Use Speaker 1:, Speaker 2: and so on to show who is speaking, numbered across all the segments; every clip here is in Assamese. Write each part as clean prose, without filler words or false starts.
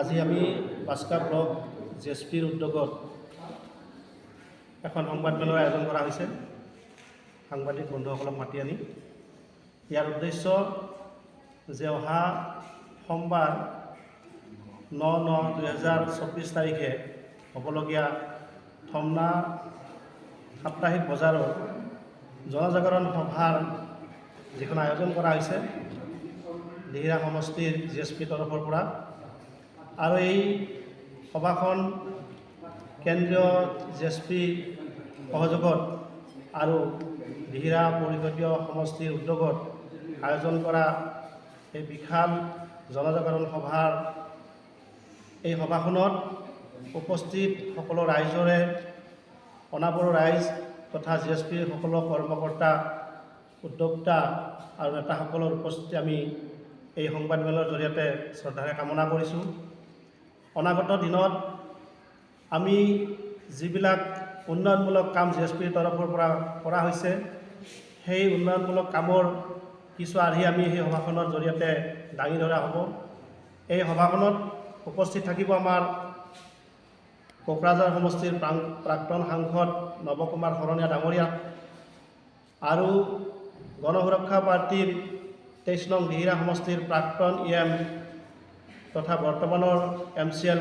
Speaker 1: আজি আমি বাস্কা ব্লক জেএছপিৰ উদ্যোগত এখন সংবাদমেলৰ আয়োজন কৰা হৈছে। সাংবাদিক বন্ধুসকলক মাতি আনি ইয়াৰ উদ্দেশ্য যে অহা সোমবাৰ 9/9/2024 তাৰিখে হ'বলগীয়া থমনা সাপ্তাহিক বজাৰৰ জনজাগৰণ সভাৰ যিখন আয়োজন কৰা হৈছে দিহিৰা সমষ্টিৰ জেএছপি তৰফৰ পৰা, আৰু এই সভাখন কেন্দ্ৰীয় জেএছপি সহযোগত আৰু দিহিৰা পৰিষদীয় সমষ্টিৰ উদ্যোগত আয়োজন কৰা এই বিশাল জনজাগৰণ সভাৰ এই সভাখনত উপস্থিত সকলো ৰাইজৰে অনাবৰু ৰাইজ তথা জেএছপিৰ সকলো কৰ্মকৰ্তা, উদ্যোক্তা আৰু নেতাসকলৰ উপস্থিতি আমি এই সংবাদমেলৰ জৰিয়তে শ্ৰদ্ধাৰে কামনা কৰিছোঁ। অনাগত দিনত আমি যিবিলাক উন্নয়নমূলক কাম জেএছপিৰ তৰফৰ পৰা কৰা হৈছে, সেই উন্নয়নমূলক কামৰ কিছু আৰ্হি আমি সেই সভাখনৰ জৰিয়তে দাঙি ধৰা হ'ব। এই সভাখনত উপস্থিত থাকিব আমাৰ কোকৰাঝাৰ সমষ্টিৰ প্ৰাক্তন সাংসদ নৱকুমাৰ শৰণীয়া ডাঙৰীয়া আৰু গণসুৰক্ষা পাৰ্টীৰ 23 নং দিহিৰা সমষ্টিৰ প্ৰাক্তন EM তথা বৰ্তমানৰ MCL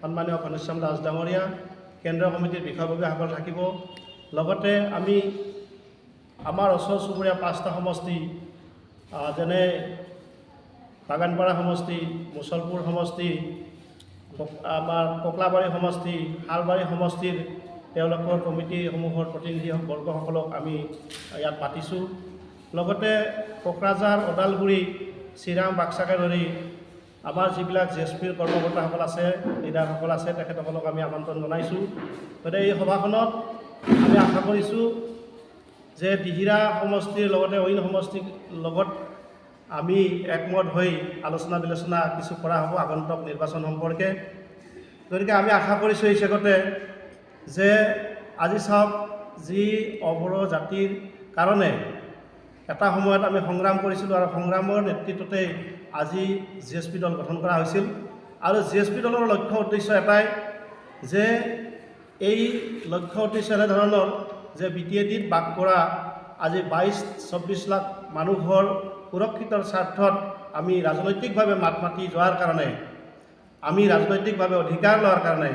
Speaker 1: সন্মানীয় ঘনশ্যাম দাস ডাঙৰীয়া, কেন্দ্ৰীয় কমিটিৰ বিষয়ববীয়াসকল থাকিব। লগতে আমি আমাৰ ওচৰ চুবুৰীয়া 5টা সমষ্টি যেনে বাগানপাৰা সমষ্টি, মুছলপুৰ সমষ্টি, আমাৰ ককলাবাৰী সমষ্টি, শালবাৰী সমষ্টিৰ তেওঁলোকৰ কমিটিসমূহৰ প্ৰতিনিধিবৰ্গসকলক আমি ইয়াত মাতিছোঁ। লগতে কোকৰাঝাৰ, ওদালগুৰি, চিৰাং, বাক্সাকে ধৰি আমাৰ যিবিলাক জেএছপিৰ কৰ্মকৰ্তাসকল আছে, লিডাৰসকল আছে, তেখেতসকলক আমি আমন্ত্ৰণ জনাইছোঁ। গতিকে এই সভাখনত আমি আশা কৰিছোঁ যে দিহিৰা সমষ্টিৰ লগতে অইন সমষ্টিৰ লগত আমি একমত হৈ আলোচনা বিলোচনা কিছু কৰা হ'ব আগন্তুক নিৰ্বাচন সম্পৰ্কে। গতিকে আমি আশা কৰিছোঁ এই চেগতে যে আজি চাওক, যি অবড়ো জাতিৰ কাৰণে এটা সময়ত আমি সংগ্ৰাম কৰিছিলোঁ আৰু সংগ্ৰামৰ নেতৃত্বতেই আজি জেএছপি দল গঠন কৰা হৈছিল। আৰু জেএছপি দলৰ লক্ষ্য উদ্দেশ্য এটাই যে এই লক্ষ্য উদ্দেশ্য এনেধৰণৰ যে BTADত বাস কৰা আজি 22-24 লাখ মানুহৰ সুৰক্ষিতৰ স্বাৰ্থত আমি ৰাজনৈতিকভাৱে মাত মাতি যোৱাৰ কাৰণে, আমি ৰাজনৈতিকভাৱে অধিকাৰ লোৱাৰ কাৰণে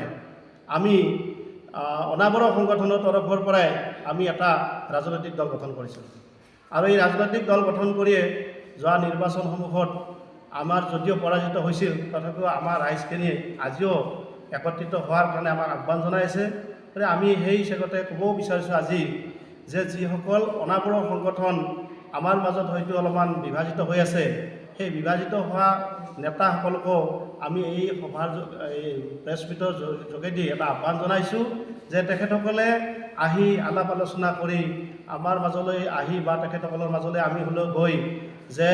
Speaker 1: আমি অনাবৰণ সংগঠনৰ তৰফৰ পৰাই আমি এটা ৰাজনৈতিক দল গঠন কৰিছিলোঁ। আৰু এই ৰাজনৈতিক দল গঠন কৰিয়ে যোৱা নিৰ্বাচনসমূহত আমাৰ যদিও পৰাজিত হৈছিল, তথাপিও আমাৰ ৰাইজখিনিয়ে আজিও একত্ৰিত হোৱাৰ কাৰণে আমাক আহ্বান জনাইছে। গতিকে আমি সেই চেগতে ক'ব বিচাৰিছোঁ আজি যে যিসকল অনাবৰণ সংগঠন আমাৰ মাজত হয়তো অলপমান বিভাজিত হৈ আছে, সেই বিভাজিত হোৱা নেতাসকলকো আমি এই সভাৰ প্ৰেছ মিটৰ যোগেদি এটা আহ্বান জনাইছোঁ যে তেখেতসকলে আহি আলাপ আলোচনা কৰি আমাৰ মাজলৈ আহি বা তেখেতসকলৰ মাজলৈ আমি হ'লেও গৈ যে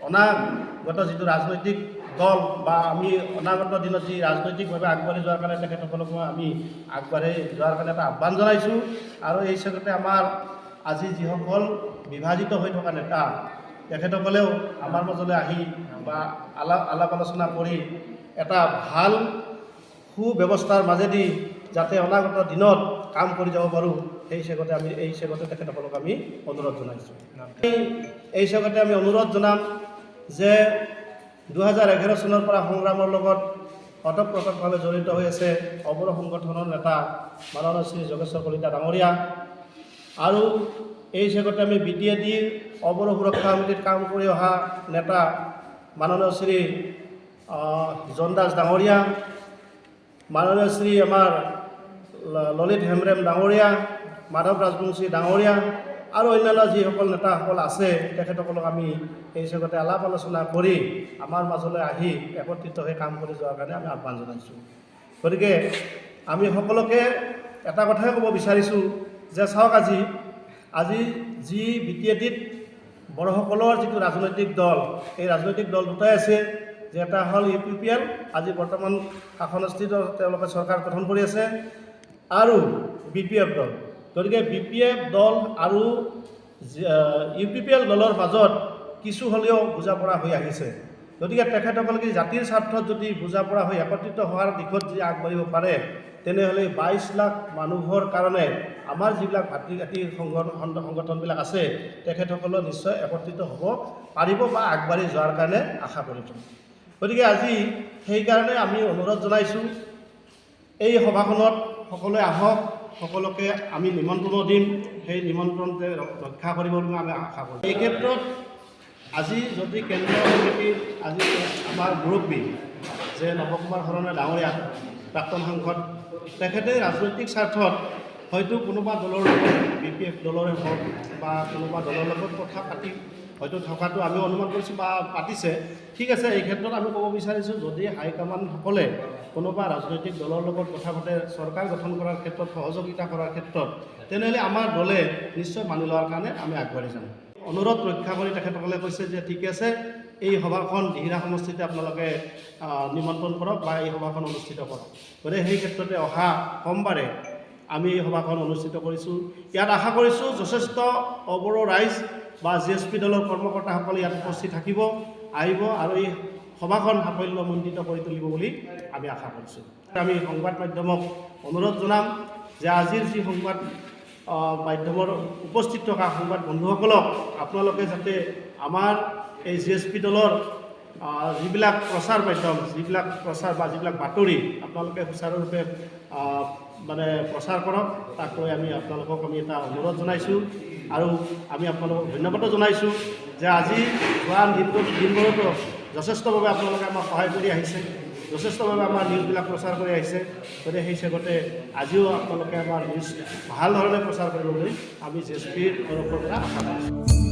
Speaker 1: অনাগত যিটো ৰাজনৈতিক দল বা আমি অনাগত দিনত যি ৰাজনৈতিকভাৱে আগবাঢ়ি যোৱাৰ কাৰণে তেখেতসকলকো আমি আগবাঢ়ি যোৱাৰ কাৰণে এটা আহ্বান জনাইছোঁ। আৰু এই চেগতে আমাৰ আজি যিসকল বিভাজিত হৈ থকা নেতা, তেখেতসকলেও আমাৰ মাজলৈ আহি বা আলাপ আলোচনা কৰি এটা ভাল সুব্যৱস্থাৰ মাজেদি যাতে অনাগত দিনত কাম কৰি যাব পাৰোঁ, এই চেগতে তেখেতসকলক আমি অনুৰোধ জনাইছোঁ। এই চেগতে আমি অনুৰোধ জনাম যে 2011 চনৰ পৰা সংগ্ৰামৰ লগত ওতঃপ্ৰোতভাৱে জড়িত হৈ আছে অবড়ো সংগঠনৰ নেতা মাননীয় শ্ৰী যোগেশ্বৰ কলিতা ডাঙৰীয়া, আৰু এই চেগতে আমি BTADৰ অবড়ো সুৰক্ষা সমিতিত কাম কৰি অহা নেতা মাননীয় শ্ৰী জন দাস ডাঙৰীয়া, মাননীয় শ্ৰী আমাৰ ললিত হেমব্ৰম ডাঙৰীয়া, মাধৱ ৰাজবংশী ডাঙৰীয়া আৰু অন্যান্য যিসকল নেতাসকল আছে, তেখেতসকলক আমি এই চেগতে আলাপ আলোচনা কৰি আমাৰ মাজলৈ আহি একত্ৰিত হৈ কাম কৰি যোৱাৰ কাৰণে আমি আহ্বান জনাইছোঁ। গতিকে আমি সকলোকে এটা কথাই ক'ব বিচাৰিছোঁ যে চাওক, আজি যি BTADত বড়োসকলৰ যিটো ৰাজনৈতিক দল, এই ৰাজনৈতিক দল দুটাই আছে, যে এটা হ'ল UPPL, আজি বৰ্তমান শাসনস্থিত তেওঁলোকে চৰকাৰ গঠন কৰি আছে, আৰু BPF দল। গতিকে BPF দল আৰু UPPL দলৰ মাজত কিছু হ'লেও বুজা পৰা হৈ আহিছে। গতিকে তেখেতসকলে জাতিৰ স্বাৰ্থত যদি বুজা পৰা হৈ একত্ৰিত হোৱাৰ দিশত যদি আগবাঢ়িব পাৰে তেনেহ'লে 22 লাখ মানুহৰ কাৰণে আমাৰ যিবিলাক ভাতৃ সংগঠনবিলাক আছে তেখেতসকলৰ নিশ্চয় একত্ৰিত হ'ব পাৰিব বা আগবাঢ়ি যোৱাৰ কাৰণে আশা কৰিছোঁ। গতিকে আজি সেইকাৰণে আমি অনুৰোধ জনাইছোঁ এই সভাখনত সকলোৱে আহক, সকলোকে আমি নিমন্ত্ৰণ দিম, সেই নিমন্ত্ৰণতে ৰক্ষা কৰিব বুলি আমি আশা কৰোঁ। এই ক্ষেত্ৰত আজি যদি কেন্দ্ৰীয় কমিটিৰ আজি আমাৰ মুৰব্বী যে নৱকুমাৰ শৰণে ডাঙৰীয়া প্ৰাক্তন সাংসদ তেখেতে ৰাজনৈতিক স্বাৰ্থত হয়তো কোনোবা দলৰ লগত BPF দলৰে হওক বা কোনোবা দলৰ লগত কথা পাতি হয়তো থকাটো আমি অনুমান কৰিছোঁ বা পাতিছে। ঠিক আছে, এই ক্ষেত্ৰত আমি ক'ব বিচাৰিছোঁ যদি হাইকমাণ্ডসকলে কোনোবা ৰাজনৈতিক দলৰ লগত কথা পাতে চৰকাৰ গঠন কৰাৰ ক্ষেত্ৰত সহযোগিতা কৰাৰ ক্ষেত্ৰত তেনেহ'লে আমাৰ দলে নিশ্চয় মানি লোৱাৰ কাৰণে আমি আগবাঢ়ি যাম। অনুৰোধ ৰক্ষা কৰি তেখেতসকলে কৈছে যে ঠিক আছে, এই সভাখন দিহিৰা সমষ্টিতে আপোনালোকে নিমন্ত্ৰণ কৰক বা এই সভাখন অনুষ্ঠিত কৰক। গতিকে সেই ক্ষেত্ৰতে অহা সোমবাৰে আমি এই সভাখন অনুষ্ঠিত কৰিছোঁ। ইয়াত আশা কৰিছোঁ যথেষ্ট অবড়ো ৰাইজ বা GSP দলৰ কৰ্মকৰ্তাসকলে ইয়াত উপস্থিত আহিব আৰু এই সভাখন সাফল্যমণ্ডিত কৰি তুলিব বুলি আমি আশা কৰিছোঁ। আমি সংবাদ মাধ্যমক অনুৰোধ জনাম যে আজিৰ যি সংবাদ মাধ্যমৰ উপস্থিত থকা সংবাদ বন্ধুসকলক আপোনালোকে যাতে আমাৰ এই GSP দলৰ যিবিলাক প্ৰচাৰ মাধ্যম যিবিলাক বাতৰি আপোনালোকে সুচাৰুৰূপে মানে প্ৰচাৰ কৰক, তাক লৈ আমি আপোনালোকক এটা অনুৰোধ জনাইছোঁ আৰু আমি আপোনালোকক ধন্যবাদো জনাইছোঁ যে আজি যোৱা দিনবোৰতো যথেষ্টভাৱে আপোনালোকে আমাক সহায় কৰি আহিছে, যথেষ্টভাৱে আমাৰ নিউজবিলাক প্ৰচাৰ কৰি আহিছে। গতিকে সেই হিচাপতে আজিও আপোনালোকে আমাৰ নিউজ ভাল ধৰণে প্ৰচাৰ কৰিবলৈ আমি GSPৰ তৰফৰ পৰা আশা কৰিছোঁ।